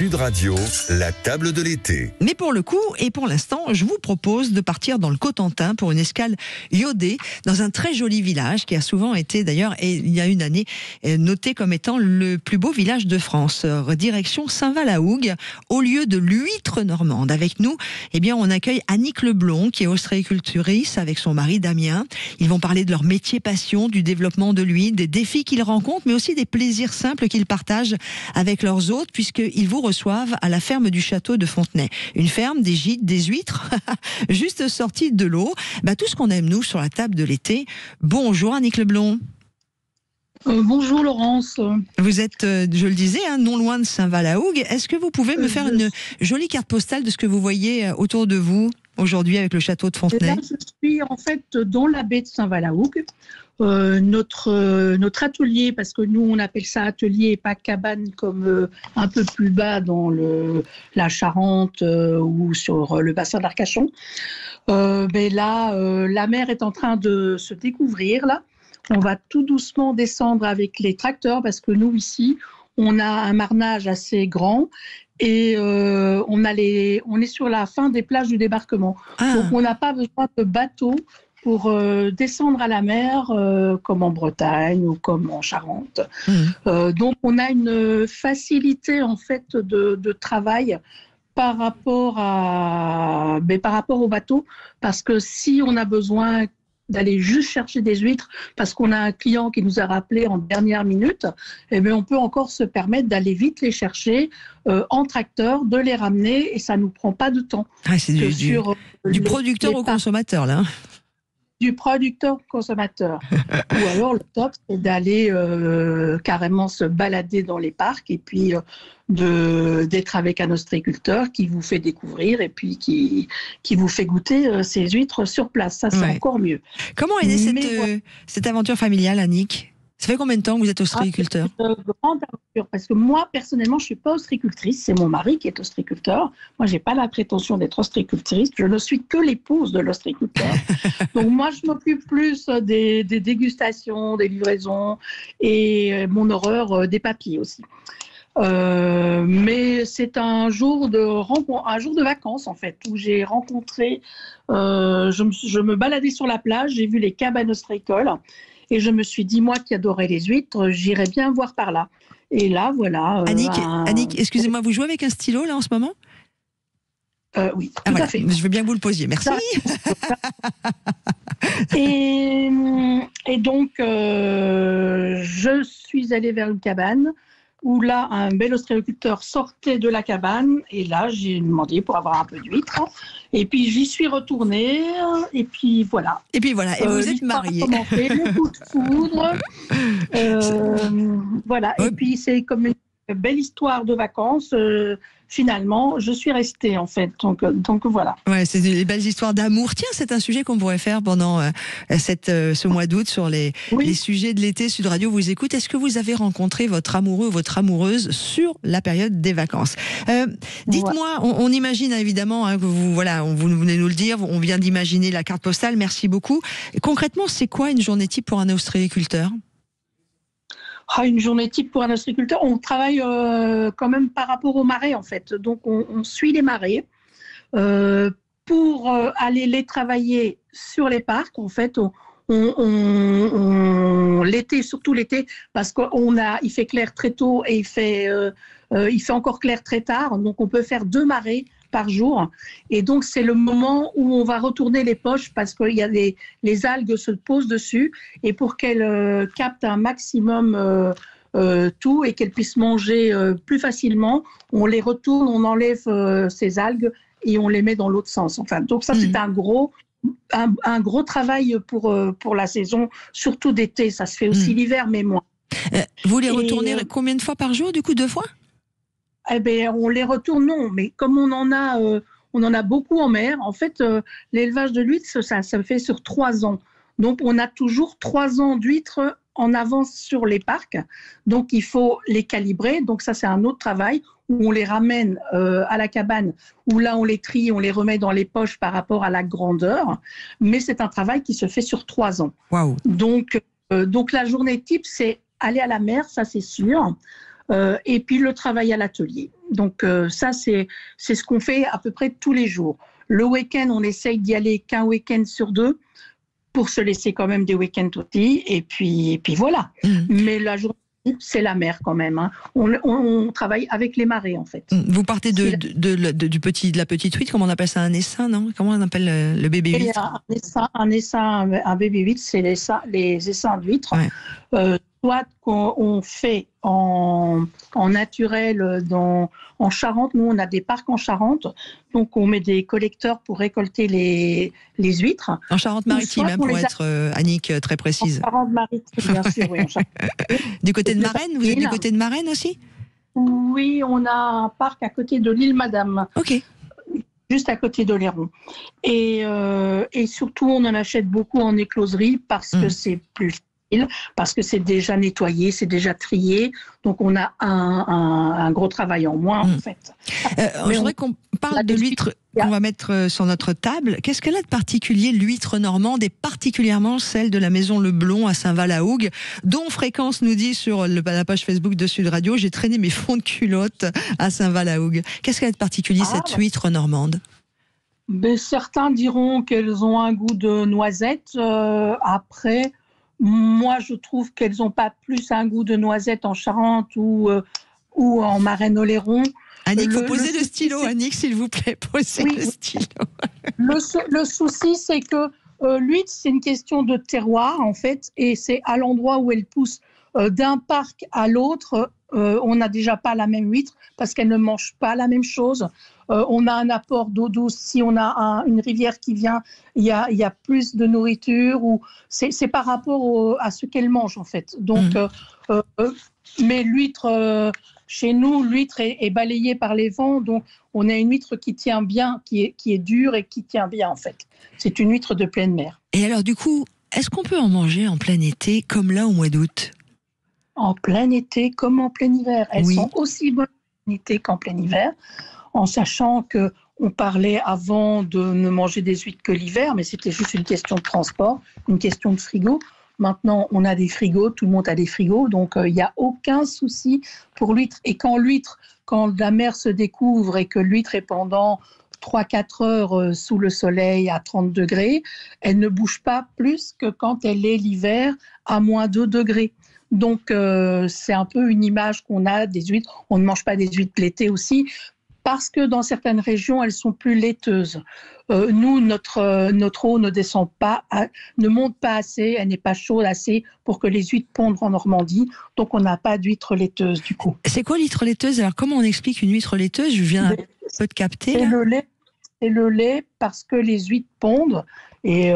Sud Radio, la table de l'été. Mais pour le coup, et pour l'instant, je vous propose de partir dans le Cotentin pour une escale iodée dans un très joli village qui a souvent été d'ailleurs, et il y a une année, noté comme étant le plus beau village de France. Direction Saint-Val-la-Hougue, au lieu de l'huître normande. Avec nous, eh bien, on accueille Annick Leblond, qui est ostréicultrice avec son mari Damien. Ils vont parler de leur métier passion, du développement de l'huître, des défis qu'ils rencontrent, mais aussi des plaisirs simples qu'ils partagent avec leurs hôtes, puisqu'ils vous reçoivent à la ferme du château de Fontenay. Une ferme, des gîtes, des huîtres, juste sortie de l'eau. Tout ce qu'on aime, nous, sur la table de l'été. Bonjour Annick Leblond. Bonjour Laurence. Vous êtes, je le disais, non loin de Saint-Val-la-Hougue. Est-ce que vous pouvez me faire une jolie carte postale de ce que vous voyez autour de vous aujourd'hui avec le château de Fontenay? Là, je suis en fait dans la baie de Saint-Val-la-Hougue. Notre atelier, parce que nous on appelle ça atelier et pas cabane comme un peu plus bas dans la Charente ou sur le bassin d'Arcachon. Là, la mer est en train de se découvrir là. On va tout doucement descendre avec les tracteurs parce que nous ici on a un marnage assez grand. Et on est sur la fin des plages du débarquement. Donc on n'a pas besoin de bateau pour descendre à la mer comme en Bretagne ou comme en Charente. Donc on a une facilité en fait de travail par rapport au bateau, parce que si on a besoin d'aller juste chercher des huîtres parce qu'on a un client qui nous a rappelé en dernière minute, on peut encore se permettre d'aller vite les chercher en tracteur, de les ramener et ça ne nous prend pas de temps. C'est du producteur au consommateur là. Du producteur au consommateur. Ou alors le top, c'est d'aller carrément se balader dans les parcs et puis d'être avec un ostréiculteur qui vous fait découvrir et puis qui vous fait goûter ses huîtres sur place. Ça, c'est encore mieux. Comment est née cette aventure familiale, Annick ? Ça fait combien de temps que vous êtes ostréiculteur ? C'est une grande aventure, parce que moi, personnellement, je ne suis pas ostréicultrice. C'est mon mari qui est ostréiculteur. Moi, je n'ai pas la prétention d'être ostréicultrice. Je ne suis que l'épouse de l'ostréiculteur. Donc, moi, je m'occupe plus des dégustations, des livraisons et mon horreur des papiers aussi. Mais c'est un jour de vacances, en fait, où j'ai rencontré... je me baladais sur la plage, j'ai vu les cabanes ostréicoles. Et je me suis dit, moi qui adorais les huîtres, j'irais bien voir par là. Et là, voilà. Annick, excusez-moi, vous jouez avec un stylo là en ce moment ? Oui, tout à fait. Je veux bien que vous le posiez, merci. Et donc, je suis allée vers une cabane où là, un bel ostréiculteur sortait de la cabane. Et là, j'ai demandé pour avoir un peu d'huîtres. Et puis, j'y suis retournée. Et puis, voilà. Et vous êtes mariés. Le coup de foudre. Voilà. Et puis, c'est comme une belle histoire de vacances. Finalement, je suis restée, en fait. Donc voilà. Ouais, c'est des belles histoires d'amour. Tiens, c'est un sujet qu'on pourrait faire pendant ce mois d'août sur les sujets de l'été. Sud Radio vous écoute. Est-ce que vous avez rencontré votre amoureux ou votre amoureuse sur la période des vacances ? Dites-moi, on imagine évidemment que vous venez nous le dire, on vient d'imaginer la carte postale, merci beaucoup. Concrètement, c'est quoi une journée type pour un ostréiculteur ? Une journée type pour un ostréiculteur, on travaille quand même par rapport aux marées en fait. Donc on suit les marées pour aller les travailler sur les parcs. En fait, l'été, surtout l'été, parce qu'il fait clair très tôt et il fait encore clair très tard. Donc on peut faire 2 marées par jour. Et donc, c'est le moment où on va retourner les poches parce qu'il y a les algues se posent dessus et pour qu'elles captent un maximum tout et qu'elles puissent manger plus facilement, on les retourne, on enlève ces algues et on les met dans l'autre sens. Enfin, donc ça, c'est un gros travail pour la saison, surtout d'été. Ça se fait aussi l'hiver, mais moins. Vous les retournez combien de fois par jour, du coup, 2 fois ? On les retourne, non, mais comme on en a beaucoup en mer, en fait, l'élevage de l'huître, ça se fait sur 3 ans. Donc, on a toujours 3 ans d'huîtres en avance sur les parcs. Donc, il faut les calibrer. Donc, ça, c'est un autre travail où on les ramène à la cabane, où là, on les trie, on les remet dans les poches par rapport à la grandeur. Mais c'est un travail qui se fait sur 3 ans. Wow. Donc, la journée type, c'est aller à la mer, ça, c'est sûr. Et puis le travail à l'atelier. Donc ça, c'est ce qu'on fait à peu près tous les jours. Le week-end, on essaye d'y aller qu'un week-end sur 2 pour se laisser quand même des week-ends aussi. Et puis voilà. Mais la journée, c'est la mer quand même. Hein. On travaille avec les marées en fait. Vous partez de la petite huître, comment on appelle ça, un essaim, non? Comment on appelle le bébé huître? Un bébé huître, c'est les essaims d'huîtres. Ouais. Soit qu'on fait en naturel en Charente. Nous, on a des parcs en Charente, donc on met des collecteurs pour récolter les huîtres. En Charente-Maritime, hein, pour être Annick très précise. En Charente-Maritime, bien sûr, oui. Du côté de Marennes, vous êtes du côté de Marennes aussi? Oui, on a un parc à côté de l'île Madame. Ok. Juste à côté d'Oléron. Et surtout, on en achète beaucoup en écloserie parce que c'est plus facile, parce que c'est déjà nettoyé, c'est déjà trié. Donc, on a un gros travail en moins, en fait. Je voudrais qu'on parle de l'huître qu'on va mettre sur notre table. Qu'est-ce qu'elle a de particulier, l'huître normande, et particulièrement celle de la maison Leblond à Saint-Val-à-Hougue, dont Fréquence nous dit sur la page Facebook de Sud Radio, j'ai traîné mes fonds de culotte à Saint-Val-à-Hougue. Qu'est-ce qu'elle a de particulier, cette huître normande? Certains diront qu'elles ont un goût de noisette. Après, moi, je trouve qu'elles n'ont pas plus un goût de noisette en Charente ou en Marennes-Oléron. Annick, vous posez le stylo, Annick, s'il vous plaît, posez le stylo. Le souci, c'est que l'huître, c'est une question de terroir, en fait, et c'est à l'endroit où elle pousse. D'un parc à l'autre, on n'a déjà pas la même huître parce qu'elle ne mange pas la même chose. On a un apport d'eau douce. Si on a une rivière qui vient, il y a plus de nourriture. C'est par rapport à ce qu'elle mange, en fait. Donc, mais l'huître, chez nous, l'huître est balayée par les vents. Donc, on a une huître qui tient bien, qui est dure et qui tient bien, en fait. C'est une huître de pleine mer. Et alors, du coup, est-ce qu'on peut en manger en plein été, comme là au mois d'août? En plein été comme en plein hiver. Elles sont aussi bonnes en plein été qu'en plein hiver, en sachant qu'on parlait avant de ne manger des huîtres que l'hiver, mais c'était juste une question de transport, une question de frigo. Maintenant, on a des frigos, tout le monde a des frigos, donc il n'y a aucun souci pour l'huître. Et quand la mer se découvre et que l'huître est pendant 3-4 heures sous le soleil à 30 degrés, elle ne bouge pas plus que quand elle est l'hiver à moins 2 degrés. Donc, c'est un peu une image qu'on a des huîtres. On ne mange pas des huîtres l'été aussi, parce que dans certaines régions, elles sont plus laiteuses. Nous, notre eau ne descend pas, ne monte pas assez, elle n'est pas chaude assez pour que les huîtres pondent en Normandie. Donc, on n'a pas d'huître laiteuse, du coup. C'est quoi l'huître laiteuse? Alors, comment on explique une huître laiteuse? Je viens un peu de capter. C'est le lait parce que les huîtres pondent et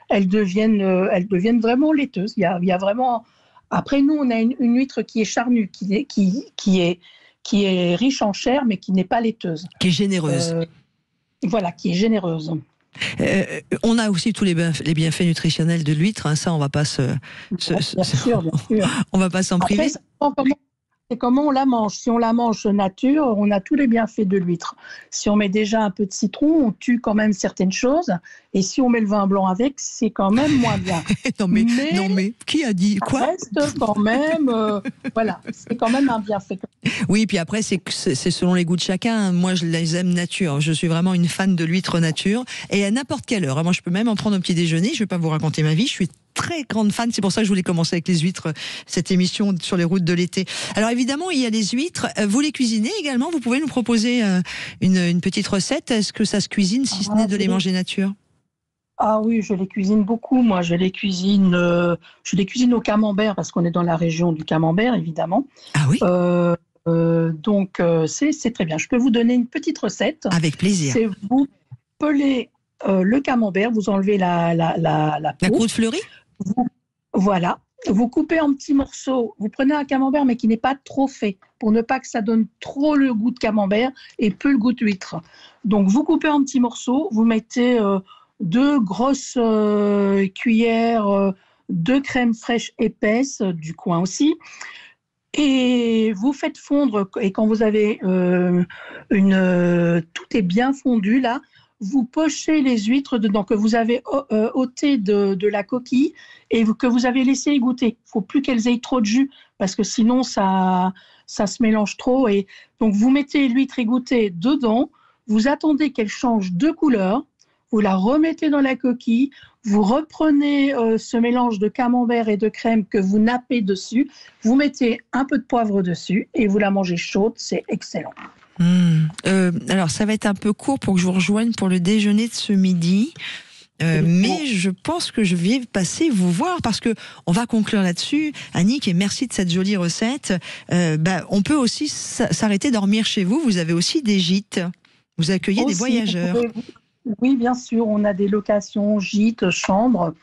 elles deviennent vraiment laiteuses. Il y a vraiment... Après, nous, on a une huître qui est charnue, qui est riche en chair, mais qui n'est pas laiteuse. Qui est généreuse. Voilà, qui est généreuse. On a aussi tous les bienfaits nutritionnels de l'huître, hein, ça, on ne va pas bien sûr. On va pas s'en priver. C'est comment on la mange. Si on la mange nature, on a tous les bienfaits de l'huître. Si on met déjà un peu de citron, on tue quand même certaines choses. Et si on met le vin blanc avec, c'est quand même moins bien. non mais, qui a dit quoi? Reste quand même, voilà, c'est quand même un bienfait. Oui, puis après, c'est selon les goûts de chacun. Moi, je les aime nature. Je suis vraiment une fan de l'huître nature. Et à n'importe quelle heure. Moi, je peux même en prendre au petit déjeuner. Je ne vais pas vous raconter ma vie. Je suis très grande fan, c'est pour ça que je voulais commencer avec les huîtres, cette émission sur les routes de l'été. Alors évidemment, il y a les huîtres, vous les cuisinez également, vous pouvez nous proposer une petite recette, est-ce que ça se cuisine si ce n'est de les manger nature? Ah oui, je les cuisine beaucoup, moi je les cuisine au camembert parce qu'on est dans la région du camembert évidemment. Ah oui. Donc c'est très bien, je peux vous donner une petite recette. Avec plaisir. C'est vous pelez le camembert, vous enlevez la peau. La croûte fleurie. Voilà. Vous coupez en petits morceaux. Vous prenez un camembert, mais qui n'est pas trop fait, pour ne pas que ça donne trop le goût de camembert et peu le goût d'huître. Donc, vous coupez en petits morceaux. Vous mettez 2 grosses cuillères de crème fraîche épaisse, du coin aussi. Et vous faites fondre. Et quand vous avez tout est bien fondu, là, vous pochez les huîtres dedans que vous avez ôtées de la coquille et que vous avez laissé égoutter. Il ne faut plus qu'elles aient trop de jus parce que sinon ça ça se mélange trop. Et donc, vous mettez l'huître égouttée dedans, vous attendez qu'elle change de couleur, vous la remettez dans la coquille, vous reprenez ce mélange de camembert et de crème que vous nappez dessus, vous mettez un peu de poivre dessus et vous la mangez chaude, c'est excellent. Alors, ça va être un peu court pour que je vous rejoigne pour le déjeuner de ce midi. Mais je pense que je vais passer vous voir parce que on va conclure là-dessus, Annick, et merci de cette jolie recette. On peut aussi s'arrêter dormir chez vous. Vous avez aussi des gîtes. Vous accueillez des voyageurs. Oui, bien sûr. On a des locations, gîtes, chambres.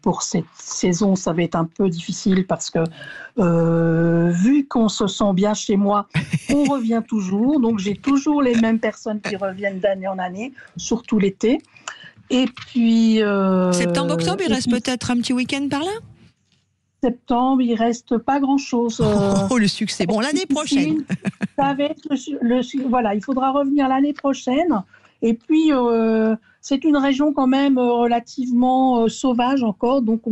Pour cette saison, ça va être un peu difficile parce que vu qu'on se sent bien chez moi, on revient toujours. Donc, j'ai toujours les mêmes personnes qui reviennent d'année en année, surtout l'été. Et puis... Septembre, octobre, il reste peut-être un petit week-end par là ? Septembre, il reste pas grand-chose. Le succès. Bon, l'année prochaine. Ça va être voilà, il faudra revenir l'année prochaine. Et puis, c'est une région quand même relativement sauvage encore, donc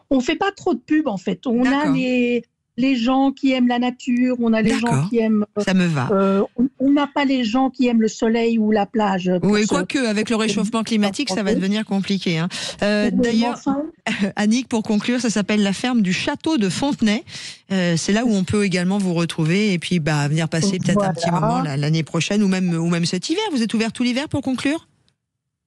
on fait pas trop de pub en fait. On a les gens qui aiment la nature, on a les gens qui aiment... Ça me va. On n'a pas les gens qui aiment le soleil ou la plage. Oui, quoique avec le réchauffement climatique, ça va devenir compliqué. Hein. D'ailleurs, Annick, pour conclure, ça s'appelle la ferme du château de Fontenay. C'est là où on peut également vous retrouver et puis venir passer peut-être un petit moment l'année prochaine ou même cet hiver. Vous êtes ouvert tout l'hiver pour conclure ?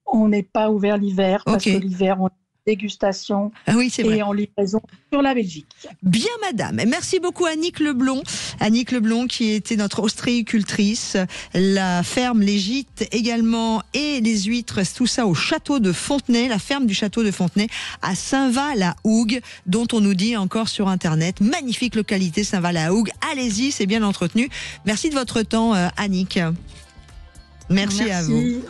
On n'est pas ouvert l'hiver parce que l'hiver, on dégustation et en livraison sur la Belgique. Bien madame, merci beaucoup Annick Leblond. Annick Leblond qui était notre ostréicultrice, la ferme, les gîtes également et les huîtres, tout ça au château de Fontenay, la ferme du château de Fontenay à Saint-Va-la-Hougue, dont on nous dit encore sur internet, magnifique localité Saint-Va-la-Hougue, allez-y, c'est bien entretenu. Merci de votre temps Annick. Merci à vous.